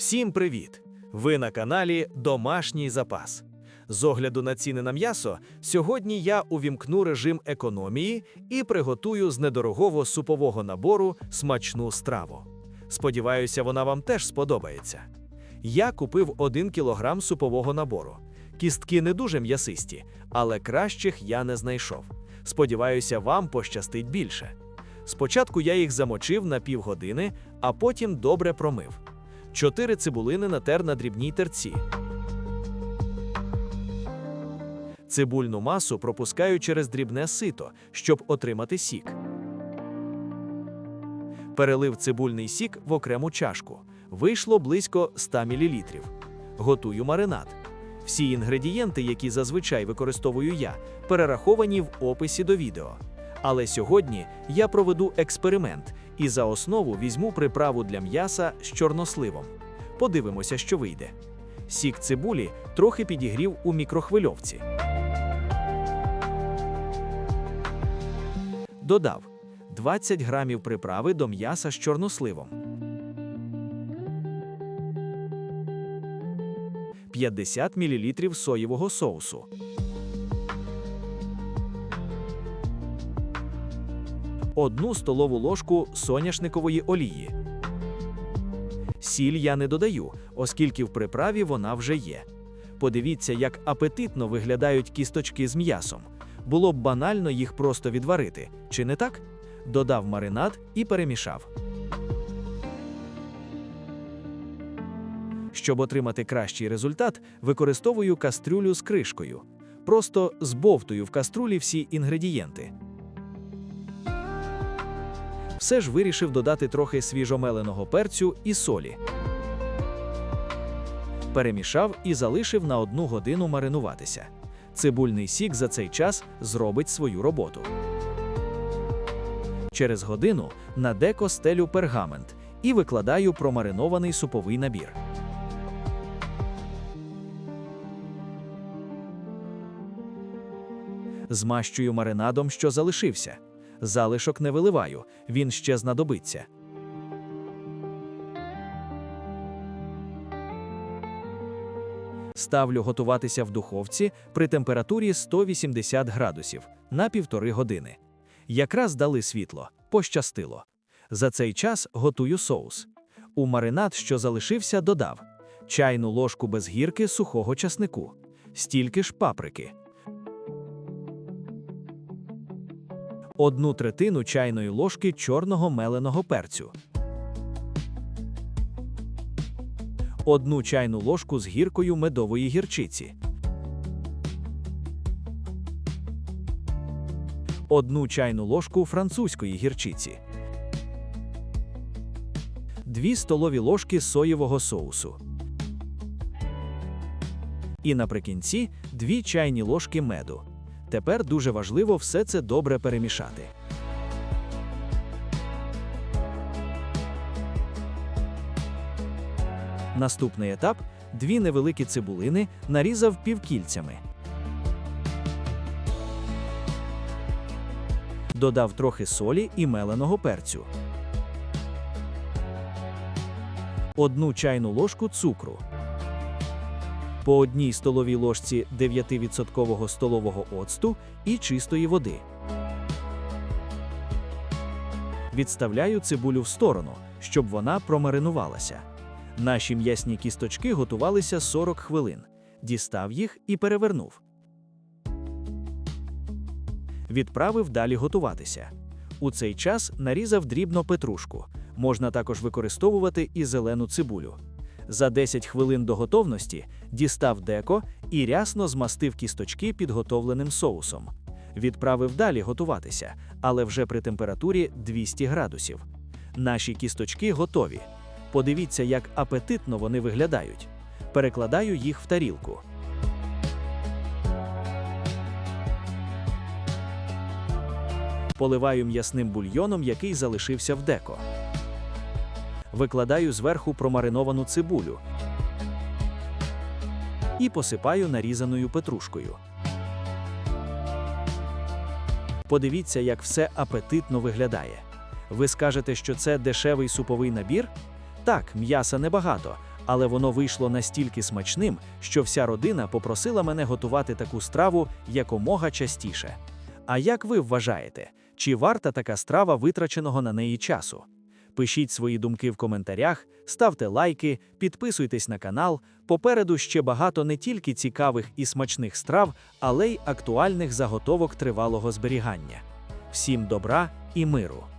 Всім привіт! Ви на каналі Домашній запас. З огляду на ціни на м'ясо, сьогодні я увімкну режим економії і приготую з недорогого супового набору смачну страву. Сподіваюся, вона вам теж сподобається. Я купив 1 кілограм супового набору. Кістки не дуже м'ясисті, але кращих я не знайшов. Сподіваюся, вам пощастить більше. Спочатку я їх замочив на півгодини, а потім добре промив. 4 цибулини натер на дрібній терці. Цибульну масу пропускаю через дрібне сито, щоб отримати сік. Перелив цибульний сік в окрему чашку. Вийшло близько 100 мл. Готую маринад. Всі інгредієнти, які зазвичай використовую я, перераховані в описі до відео. Але сьогодні я проведу експеримент і за основу візьму приправу для м'яса з чорносливом. Подивимося, що вийде. Сік цибулі трохи підігрів у мікрохвильовці. Додав 20 грамів приправи до м'яса з чорносливом. 50 мл соєвого соусу. 1 столову ложку соняшникової олії. Сіль я не додаю, оскільки в приправі вона вже є. Подивіться, як апетитно виглядають кісточки з м'ясом. Було б банально їх просто відварити, чи не так? Додав маринад і перемішав. Щоб отримати кращий результат, використовую кастрюлю з кришкою. Просто збовтую в каструлі всі інгредієнти. Все ж вирішив додати трохи свіжомеленого перцю і солі. Перемішав і залишив на 1 годину маринуватися. Цибульний сік за цей час зробить свою роботу. Через годину на деко стелю пергамент і викладаю промаринований суповий набір. Змащую маринадом, що залишився. Залишок не виливаю, він ще знадобиться. Ставлю готуватися в духовці при температурі 180 градусів на 1,5 години. Якраз дали світло, пощастило. За цей час готую соус. У маринад, що залишився, додав чайну ложку без гірки сухого часнику, стільки ж паприки, 1/3 чайної ложки чорного меленого перцю, 1 чайну ложку з гіркою медової гірчиці, 1 чайну ложку французької гірчиці, 2 столові ложки соєвого соусу. І наприкінці 2 чайні ложки меду. Тепер дуже важливо все це добре перемішати. Наступний етап – 2 невеликі цибулини нарізав півкільцями. Додав трохи солі і меленого перцю. 1 чайну ложку цукру. По 1 столовій ложці 9% столового оцту і чистої води. Відставляю цибулю в сторону, щоб вона промаринувалася. Наші м'ясні кісточки готувалися 40 хвилин. Дістав їх і перевернув. Відправив далі готуватися. У цей час нарізав дрібно петрушку. Можна також використовувати і зелену цибулю. За 10 хвилин до готовності дістав деко і рясно змастив кісточки підготовленим соусом. Відправив далі готуватися, але вже при температурі 200 градусів. Наші кісточки готові. Подивіться, як апетитно вони виглядають. Перекладаю їх в тарілку. Поливаю м'ясним бульйоном, який залишився в деко. Викладаю зверху промариновану цибулю і посипаю нарізаною петрушкою. Подивіться, як все апетитно виглядає. Ви скажете, що це дешевий суповий набір? Так, м'яса небагато, Але воно вийшло настільки смачним, що вся родина попросила мене готувати таку страву якомога частіше. А як ви вважаєте, чи варта така страва витраченого на неї часу? Пишіть свої думки в коментарях, ставте лайки, підписуйтесь на канал. Попереду ще багато не тільки цікавих і смачних страв, але й актуальних заготовок тривалого зберігання. Всім добра і миру!